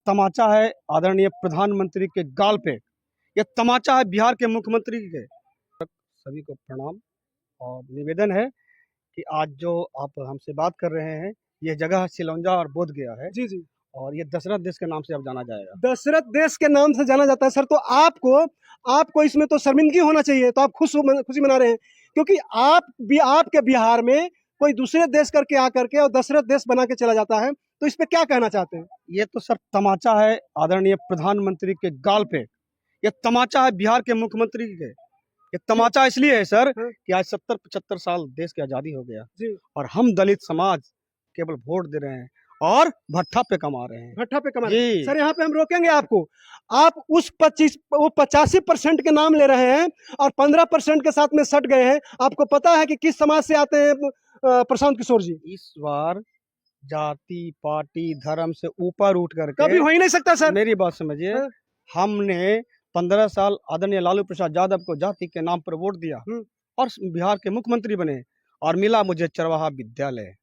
तमाचा है आदरणीय प्रधानमंत्री के गाल पे। ये तमाचा है बिहार के मुख्यमंत्री के। सभी को प्रणाम और निवेदन है कि आज जो आप हमसे बात कर रहे हैं, ये जगह सिलौंजा और बोध गया है जी जी। और ये दशरथ देश के नाम से अब जाना जाएगा। दशरथ देश के नाम से जाना जाता है सर। तो आपको इसमें तो शर्मिंदगी होना चाहिए। तो आप खुशी मना रहे हैं क्योंकि आपके बिहार में कोई दूसरे देश करके आकर के और दशरथ देश बना के चला जाता है। तो इस पे क्या कहना चाहते हैं? ये तो सर तमाचा है आदरणीय प्रधानमंत्री के गाल पे। ये तमाचा है बिहार के मुख्यमंत्री के। ये तमाचा इसलिए है सर कि आज 70-75 साल देश की आजादी हो गया जी। और हम दलित समाज केवल वोट दे रहे हैं और भट्ठा पे कमा रहे हैं। भट्ठा पे कमा रहे हैं। सर यहाँ पे हम रोकेंगे आपको। आप उस 85% के नाम ले रहे हैं और 15% के साथ में सट गए हैं। आपको पता है कि किस समाज से आते हैं प्रशांत किशोर जी? इस बार जाति पार्टी धर्म से ऊपर उठ करके कभी हो ही नहीं सकता सर। मेरी बात समझिए। हमने 15 साल आदरणीय लालू प्रसाद यादव को जाति के नाम पर वोट दिया और बिहार के मुख्यमंत्री बने और मिला मुझे चरवाहा विद्यालय,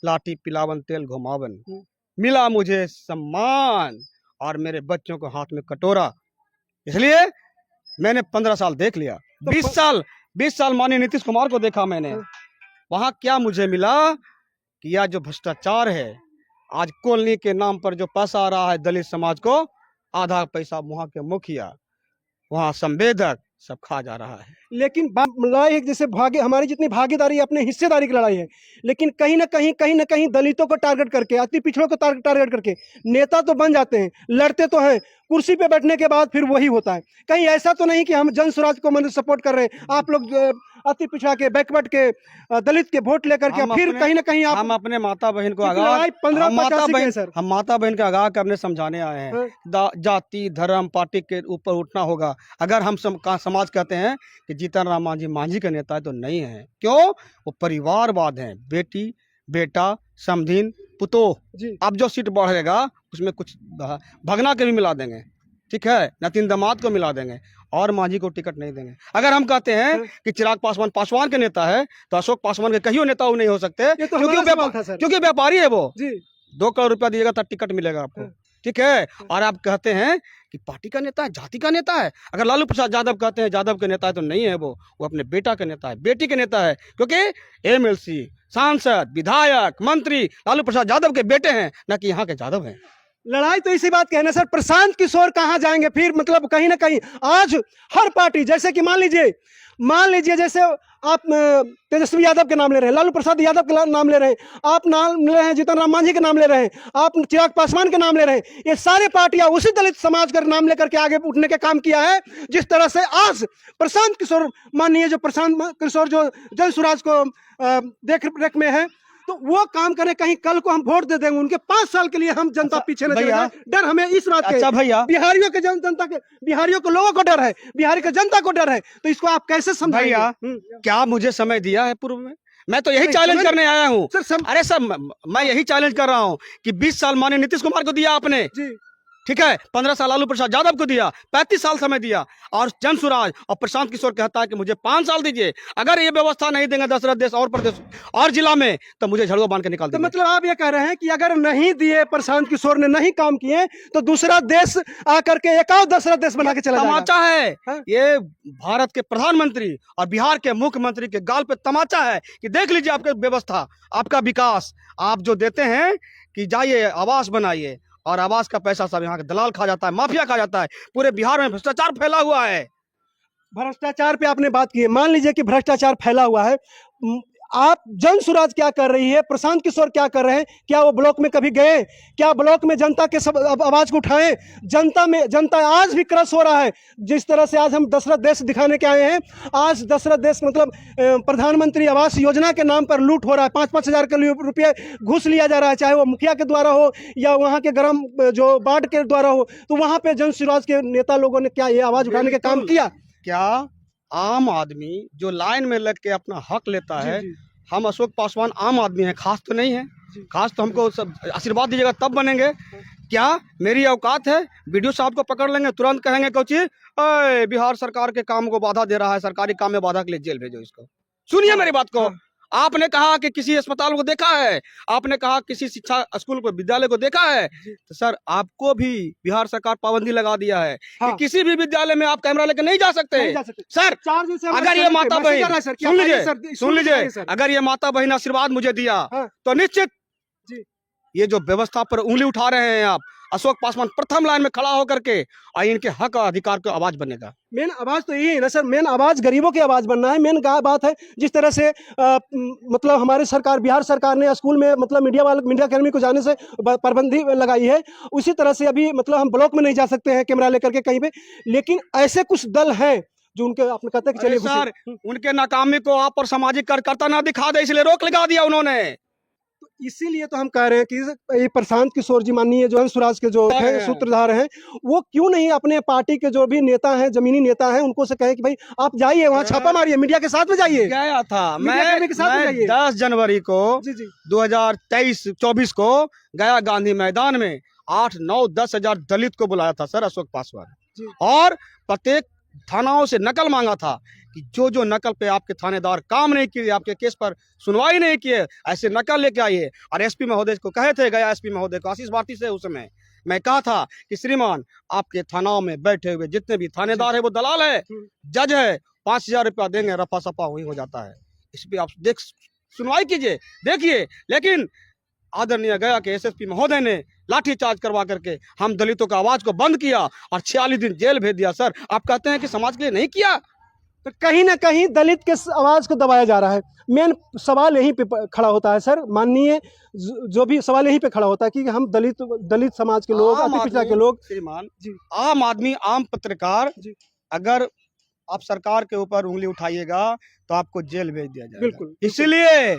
लाठी पिलावन तेल घुमावन, मिला मुझे सम्मान और मेरे बच्चों को हाथ में कटोरा। इसलिए मैंने 15 साल देख लिया। 20 साल माननीय नीतीश कुमार को देखा मैंने। वहां क्या मुझे मिला कि यह जो भ्रष्टाचार है, आज कॉलोनी के नाम पर जो पैसा आ रहा है दलित समाज को, आधा पैसा वहां के मुखिया, वहां संवेदक सब खा जा रहा है। लेकिन लड़ाई जैसे हमारी जितनी भागीदारी अपने हिस्सेदारी की लड़ाई है, लेकिन कहीं ना कहीं दलितों को टारगेट करके, अति पिछड़ों को टारगेट करके नेता तो बन जाते हैं, लड़ते तो हैं, कुर्सी पे बैठने के बाद फिर वही होता है। कहीं ऐसा तो नहीं कि हम जन स्वराज को मतलब सपोर्ट कर रहे हैं, आप लोग अति पिछड़ा के बैकवर्ड के दलित के वोट लेकर के फिर कहीं ना कहीं हम अपने माता बहन को हम माता बहन का आगाह करने समझाने आए हैं। जाति धर्म पार्टी के ऊपर उठना होगा। अगर हम समाज कहते हैं कि जीतन राम मांझी मांझी का नेता है तो नहीं है। क्यों? वो परिवारवाद है। बेटी बेटा समधीन पुतोह। अब जो सीट बढ़ेगा उसमें कुछ भगना के भी मिला देंगे, ठीक है, नतीन दामाद को मिला देंगे और मांझी को टिकट नहीं देंगे। अगर हम कहते हैं कि चिराग पासवान के नेता है तो अशोक पासवान के कहीं नेता नहीं हो सकते, क्योंकि व्यापारी है वो। 2 करोड़ रुपया दिएगा तब टिकट मिलेगा आपको, ठीक है। और आप कहते हैं कि पार्टी का नेता है, जाति का नेता है। अगर लालू प्रसाद यादव कहते हैं यादव के नेता है तो नहीं है वो अपने बेटा का नेता है, बेटी के नेता है। क्योंकि एमएलसी सांसद विधायक मंत्री लालू प्रसाद यादव के बेटे हैं, न कि यहाँ के यादव हैं। लड़ाई तो इसी बात की है ना सर। प्रशांत किशोर कहाँ जाएंगे फिर? मतलब कहीं ना कहीं आज हर पार्टी, जैसे कि मान लीजिए जैसे आप तेजस्वी यादव के नाम ले रहे हैं, लालू प्रसाद यादव के नाम ले रहे हैं, आप नाम ले रहे हैं जीतन राम मांझी के नाम ले रहे हैं, आप चिराग पासवान के नाम ले रहे हैं। ये सारे पार्टियां उसी दलित समाज का नाम लेकर के आगे उठने का काम किया है। जिस तरह से आज प्रशांत किशोर, माननीय जो प्रशांत किशोर जो जन स्वराज को देख रेख में है, तो वो काम करें। कहीं कल को हम वोट दे देंगे उनके, 5 साल के लिए हम जनता पीछे न चले जाए। डर हमें इस बात का। अच्छा भैया, बिहारियों के जनता के, बिहारियों को लोगों को डर है, बिहारी के जनता को डर है। तो इसको आप कैसे समझाएंगे? क्या मुझे समय दिया है पूर्व में? मैं तो यही चैलेंज करने आया हूँ। अरे सर, मैं यही चैलेंज कर रहा हूँ कि 20 साल माननीय नीतीश कुमार को दिया आपने, ठीक है, 15 साल लालू प्रसाद यादव को दिया, 35 साल समय दिया और जन स्वराज और प्रशांत किशोर कहता है कि मुझे 5 साल दीजिए। अगर ये व्यवस्था नहीं देंगे दशरथ देश और प्रदेश और जिला में तो मुझे झड़ुआ बांध के निकाल देंगे। तो मतलब आप ये कह रहे हैं कि अगर नहीं दिए, प्रशांत किशोर ने नहीं काम किए, तो दूसरा देश आकर के एक और दशरथ देश बना के चला जाएगा। तमाचा है ये भारत के प्रधानमंत्री और बिहार के मुख्यमंत्री के गाल पे तमाचा है कि देख लीजिए आपकी व्यवस्था, आपका विकास। आप जो देते हैं कि जाइए आवास बनाइए और आवास का पैसा सब यहाँ के दलाल खा जाता है, माफिया खा जाता है। पूरे बिहार में भ्रष्टाचार फैला हुआ है। भ्रष्टाचार पे आपने बात की है। मान लीजिए कि भ्रष्टाचार फैला हुआ है, आप जन स्वराज क्या कर रही है, प्रशांत किशोर क्या कर रहे हैं? क्या वो ब्लॉक में कभी गए? क्या ब्लॉक में जनता के सब आवाज को उठाएं? जनता आज भी क्रश हो रहा है। जिस तरह से आज हम दशरथ देश दिखाने के आए हैं, आज दशरथ देश मतलब प्रधानमंत्री आवास योजना के नाम पर लूट हो रहा है। 5-5 हजार के रुपये घूस लिया जा रहा है, चाहे वो मुखिया के द्वारा हो या वहाँ के ग्राम जो वार्ड के द्वारा हो। तो वहाँ पे जन स्वराज के नेता लोगों ने क्या ये आवाज उठाने का काम किया? क्या आम आदमी जो लाइन में लग के अपना हक लेता है, हम अशोक पासवान आम आदमी हैं, खास तो नहीं है। खास तो हमको सब आशीर्वाद दीजिएगा तब बनेंगे। क्या मेरी औकात है? वीडियो साहब को पकड़ लेंगे, तुरंत कहेंगे कोची बिहार सरकार के काम को बाधा दे रहा है, सरकारी काम में बाधा के लिए जेल भेजो इसको। सुनिए मेरी बात को। आपने कहा कि किसी अस्पताल को देखा है, आपने कहा किसी शिक्षा स्कूल को विद्यालय को देखा है, तो सर आपको भी बिहार सरकार पाबंदी लगा दिया है हाँ। कि किसी भी विद्यालय में आप कैमरा लेकर नहीं जा सकते। सर 4 दिन से अगर ये माता बहन सुन लीजिए, अगर ये माता बहन आशीर्वाद मुझे दिया हाँ। तो निश्चित जी। ये जो व्यवस्था पर उंगली उठा रहे हैं आप, अशोक पासवान प्रथम लाइन में खड़ा होकर के और इनके हक और अधिकार को आवाज बनेगा। मेन आवाज तो यही है ना सर, मेन आवाज गरीबों की आवाज बनना है। मेन बात है जिस तरह से मतलब हमारी सरकार, बिहार सरकार ने स्कूल में मतलब मीडिया कर्मी को जाने से पाबंदी लगाई है, उसी तरह से अभी मतलब हम ब्लॉक में नहीं जा सकते हैं कैमरा लेकर के कहीं पे। लेकिन ऐसे कुछ दल हैं जो उनके आपने कहते हैं कि चलिए सर उनके नाकामी को आप और सामाजिक कार्यकर्ता ना दिखा दे, इसलिए रोक लगा दिया उन्होंने। इसीलिए तो हम कह रहे हैं कि ये प्रशांत किशोर जी माननीय जो है स्वराज के जो है सूत्रधार हैं, वो क्यों नहीं अपने पार्टी के जो भी नेता हैं, जमीनी नेता हैं, उनको से कहें कि भाई आप जाइए वहाँ छापा मारिए, मीडिया के साथ में जाइए। गया था मैं 10 जनवरी को 2023-24 को गया गांधी मैदान में 8-9-10 हजार दलित को बुलाया था सर अशोक पासवान, और प्रत्येक थानाओं से नकल मांगा था कि जो नकल पे आपके थानेदार काम नहीं किए, आपके केस पर सुनवाई नहीं किए, ऐसे नकल लेके आइए। और एसपी महोदय को कहे थे, गया एसपी महोदय को आशीष भारती से उस समय मैं कहा था कि श्रीमान आपके थानाओं में बैठे हुए जितने भी थानेदार है वो दलाल है, जज है, 5,000 रुपया देंगे, रफा सफा वही हो जाता है, इस पे आप सुनवाई कीजिए, देखिए। लेकिन आदरणीय गया के एसएसपी महोदय ने लाठीचार्ज करवा करके हम दलितों का आवाज को बंद किया और 46 दिन जेल भेज दिया। सर आप कहते हैं कि समाज के लिए नहीं किया, तो कहीं ना कहीं दलित के आवाज को दबाया जा रहा है। मेन सवाल यहीं पे खड़ा होता है सर, माननीय जो भी सवाल यहीं पे खड़ा होता है कि हम दलित समाज के लोग, अति पिछड़ा के लोग, श्रीमान आम आदमी, आम पत्रकार, अगर आप सरकार के ऊपर उंगली उठाइएगा तो आपको जेल भेज दिया जाएगा। बिल्कुल। इसलिए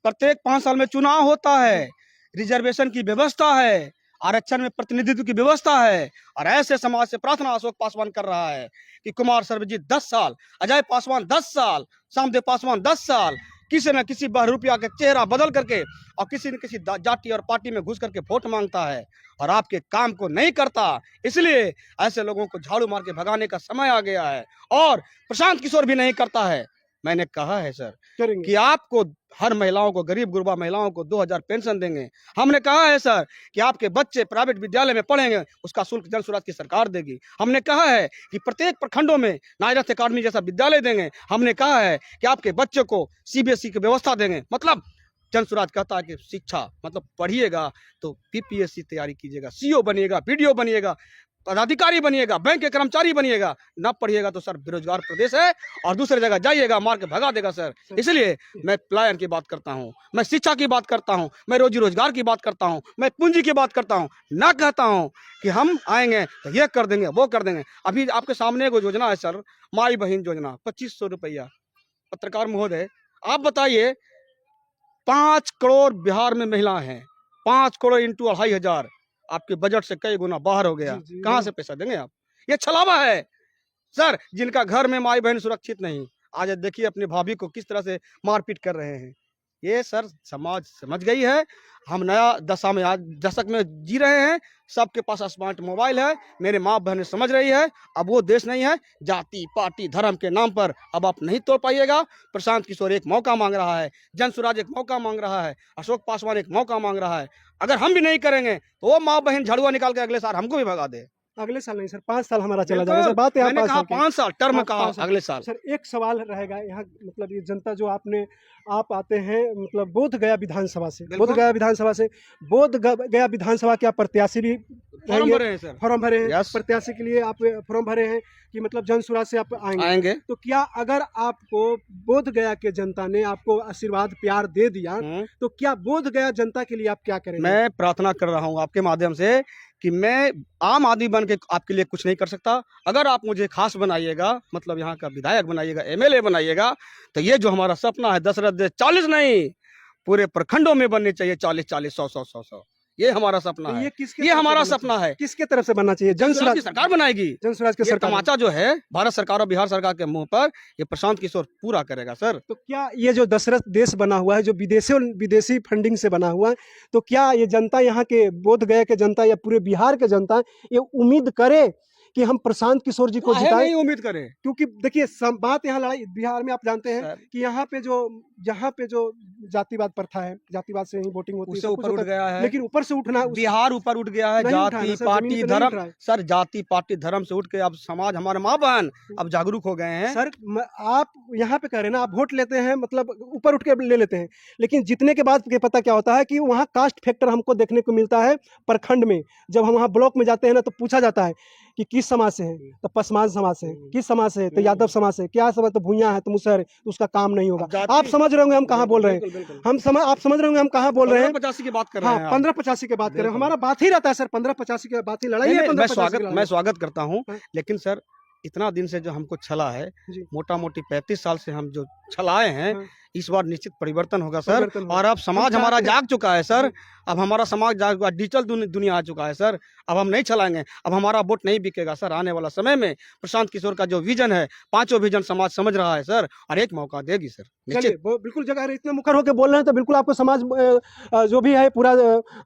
प्रत्येक 5 साल में चुनाव होता है, रिजर्वेशन की व्यवस्था है, आरक्षण में प्रतिनिधित्व की व्यवस्था है, और ऐसे समाज से प्रार्थना अशोक पासवान कर रहा है कि कुमार सर्वजीत 10 साल, अजय पासवान 10 साल, सामदेव पासवान 10 साल, किसी न किसी बहरूपिया का चेहरा बदल करके और किसी न किसी जाति और पार्टी में घुस करके वोट मांगता है और आपके काम को नहीं करता। इसलिए ऐसे लोगों को झाड़ू मार के भगाने का समय आ गया है, और प्रशांत किशोर भी नहीं करता है। मैंने कहा है सर कि आपको हर महिलाओं को, गरीब गुरबा महिलाओं को 2000 पेंशन देंगे। हमने कहा है सर कि आपके बच्चे प्राइवेट विद्यालय में पढ़ेंगे, उसका शुल्क जन स्वराज की सरकार देगी। हमने कहा है कि प्रत्येक प्रखंडों में नायरथ अकादमी जैसा विद्यालय देंगे। हमने कहा है कि आपके बच्चे को सीबीएसई की व्यवस्था देंगे। मतलब जन स्वराज कहता है कि शिक्षा मतलब पढ़िएगा तो पीपीएससी तैयारी कीजिएगा, सीओ बनिएगा, बीडीओ बनिएगा, पदाधिकारी बनिएगा, बैंक के कर्मचारी बनिएगा। ना पढ़िएगा तो सर बेरोजगार प्रदेश है और दूसरे जगह जाइएगा, मार के भगा देगा सर। इसलिए मैं पलायन की बात करता हूँ, मैं शिक्षा की बात करता हूँ, मैं रोजी रोजगार की बात करता हूँ, मैं पूंजी की बात करता हूँ। ना कहता हूँ कि हम आएंगे तो ये कर देंगे, वो कर देंगे। अभी आपके सामने एक योजना है सर, माई बहन योजना, 2500 रुपया। पत्रकार महोदय आप बताइए, 5 करोड़ बिहार में महिला हैं, 5 करोड़ इंटू 2,500 आपके बजट से कई गुना बाहर हो गया। कहाँ से पैसा देंगे आप? ये छलावा है सर। जिनका घर में माई बहन सुरक्षित नहीं, आज देखिए अपनी भाभी को किस तरह से मारपीट कर रहे हैं। ये सर समाज समझ गई है। हम नया दशक में जी रहे हैं, सबके पास स्मार्ट मोबाइल है। मेरे माँ बहनें समझ रही है, अब वो देश नहीं है जाति पार्टी धर्म के नाम पर अब आप नहीं तोड़ पाइएगा। प्रशांत किशोर एक मौका मांग रहा है, जन स्वराज एक मौका मांग रहा है, अशोक पासवान एक मौका मांग रहा है। अगर हम भी नहीं करेंगे तो वो माँ बहन झाड़ुआ निकाल के अगले साल हमको भी भगा दे। अगले साल नहीं सर, 5 साल हमारा चला जाएगा सर। बात है 5 साल टर्म का अगले साल। सर एक सवाल रहेगा यहाँ, मतलब ये जनता जो आप आते हैं मतलब बोध गया विधानसभा से, बोध गया विधानसभा के आप प्रत्याशी भी फॉर्म भरे हैं सर, फॉर्म भरे हैं, प्रत्याशी के लिए आप फॉर्म भरे हैं कि मतलब जन स्वराज से आप आएंगे। तो क्या अगर आपको बोध गया के जनता ने आपको आशीर्वाद प्यार दे दिया तो क्या बोध गया जनता के लिए आप क्या करेंगे? मैं प्रार्थना कर रहा हूँ आपके माध्यम से कि मैं आम आदमी बन के आपके लिए कुछ नहीं कर सकता। अगर आप मुझे खास बनाइएगा, मतलब यहाँ का विधायक बनाइएगा, एमएलए बनाइएगा, तो ये जो हमारा सपना है दशरथ देश 40 नहीं पूरे प्रखंडों में बनने चाहिए, 40-40, 100-100, ये हमारा सपना है। ये हमारा सपना है। किसके तरफ से बनना चाहिए? जन स्वराज की सरकार बनाएगी। जन स्वराज की सरकार। तमाचा जो है भारत सरकार और बिहार सरकार के मुंह पर, ये प्रशांत किशोर पूरा करेगा सर। तो क्या ये जो दशरथ देश बना हुआ है, जो विदेशी फंडिंग से बना हुआ है, तो क्या ये जनता, यहाँ के बोध गया के जनता या पूरे बिहार के जनता ये उम्मीद करे कि हम प्रशांत किशोर जी को काहे जिताएं, नहीं उम्मीद करें क्योंकि देखिए बात यहाँ लड़ाई बिहार में आप जानते हैं सर, कि यहाँ पे जो जातिवाद प्रथा है, जातिवाद से ही वोटिंग होती है, उससे सब कुछ ऊपर उठ होता है, गया है। लेकिन ऊपर से उठना बिहार ऊपर उठ गया है, नहीं उठा है जाति ना सर, पार्टी जमीन पे नहीं धर्म। उठ रहा है। सर जाति पार्टी धर्म से उठ के अब समाज हमारे माँ बहन अब जागरूक हो गए हैं। सर आप यहाँ पे कह रहे हैं ना, आप वोट लेते हैं मतलब ऊपर उठ के ले लेते हैं, लेकिन जीतने के बाद के पता क्या होता है कि वहाँ कास्ट फैक्टर हमको देखने को मिलता है प्रखंड में। जब हम वहाँ ब्लॉक में जाते हैं ना तो पूछा जाता है कि किस समाज से है, तो पसमान समाज से है, किस समाज से है, तो यादव समाज से है, क्या समाज, तो भूया है, तो मुसहर है, तो उसका काम नहीं होगा। आप समझ रहे होंगे हम कहाँ बोल रहे हैं, आप समझ रहे होंगे हम कहाँ बोल रहे हैं। 85 की बात कर रहे हैं। हाँ 1585 की बात करें, हमारा बात ही रहता है सर 1585 की बात ही, लड़ाई है 1585 मैं स्वागत करता हूँ, हाँ। लेकिन सर इतना दिन से जो हमको छला है, जी। मोटा मोटी 35 साल से हम जो छलाए हैं, हाँ। इस बार निश्चित परिवर्तन होगा सर। परिवर्तन होगा। और अब समाज हम हमारा चाहते हैं। जाग चुका है सर। अब हमारा समाज जाग, डिजिटल दुनिया आ चुका है सर। अब हम नहीं छलाएंगे, अब हमारा वोट नहीं बिकेगा सर। आने वाला समय में प्रशांत किशोर का जो विजन है, 5 विजन समाज समझ रहा है सर, और एक मौका देगी सर चलिए निश्चित। वो बिल्कुल जगह इतने मुखर होकर बोल रहे हैं तो बिल्कुल आपको समाज जो भी है पूरा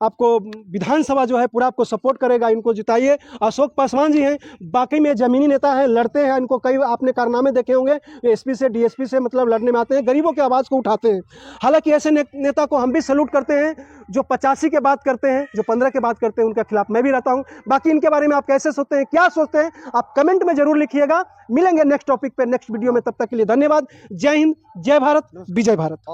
आपको विधानसभा जो है पूरा आपको सपोर्ट करेगा, इनको जिताइए। अशोक पासवान जी हैं, बाकी में जमीनी नेता हैं, लड़ते हैं, इनको कई आपने कारनामे देखे होंगे, एसपी से डीएसपी से मतलब लड़ने में आते हैं, गरीबों की आवाज़ को उठाते हैं। हालांकि ऐसे नेता को हम भी सैल्यूट करते हैं जो 85 के बात करते हैं, जो 15 के बात करते हैं, उनके खिलाफ मैं भी रहता हूं। बाकी इनके बारे में आप कैसे सोचते हैं, क्या सोचते हैं, आप कमेंट में जरूर लिखिएगा। मिलेंगे नेक्स्ट टॉपिक पे, नेक्स्ट वीडियो में, तब तक के लिए धन्यवाद। जय हिंद, जय भारत, विजय भारत।